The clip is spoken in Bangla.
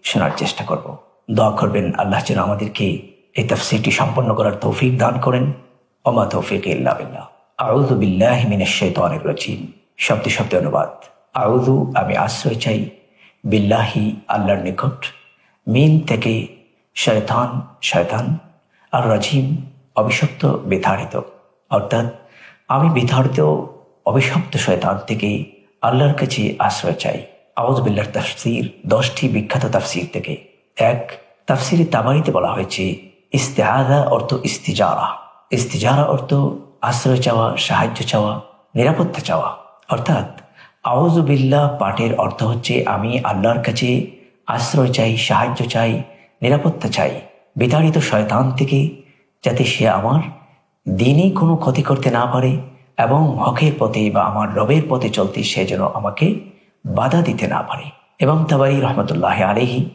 শোনার চেষ্টা করব। দোয়া করবেন আল্লাহ যেন আমাদেরকে এই তাফসীরটি সম্পন্ন করার তৌফিক দান করেন। ওমা তৌফিক ইল্লা বিল্লাহ। আউযু বিল্লাহি মিনাশ শাইতানির রাজিম। শব্দে শব্দে অনুবাদ। আউযু আমি আশ্রয় চাই, বিল্লাহি আল্লাহর নিকট, মিন থেকে শয়তান শয়তান, আর রাজিম অভিশপ্ত বিতাড়িত, অর্থাৎ আমি বিতাড়িত অভিশপ্ত শয়তান থেকে আল্লাহর কাছে আশ্রয় চাই। আউযু বিল্লাহর তাফসীর 10টি বিখ্যাত তাফসীর থেকে। এক, তাফসীরে তাবারিতে বলা হয়েছে ইস্তেআযা অর্থ ইস্তিজারা। ইস্তিজারা অর্থ আশ্রয় চাওয়া, সাহায্য চাওয়া, নিরাপত্তা চাওয়া। অর্থাৎ আউযু বিল্লাহ পাঠের অর্থ হচ্ছে আমি আল্লাহর কাছে আশ্রয় চাই, সাহায্য চাই, নিরাপত্তা চাই বিতাড়িত শয়তান থেকে, যাতে সে আমার দিনে কোনো ক্ষতি করতে না পারে এবং হকের পথে বা আমার রবের পথে চলতে সে যেন আমাকে বাধা দিতে না পারে। এবং তাবারি রহমতুল্লাহ আলাইহি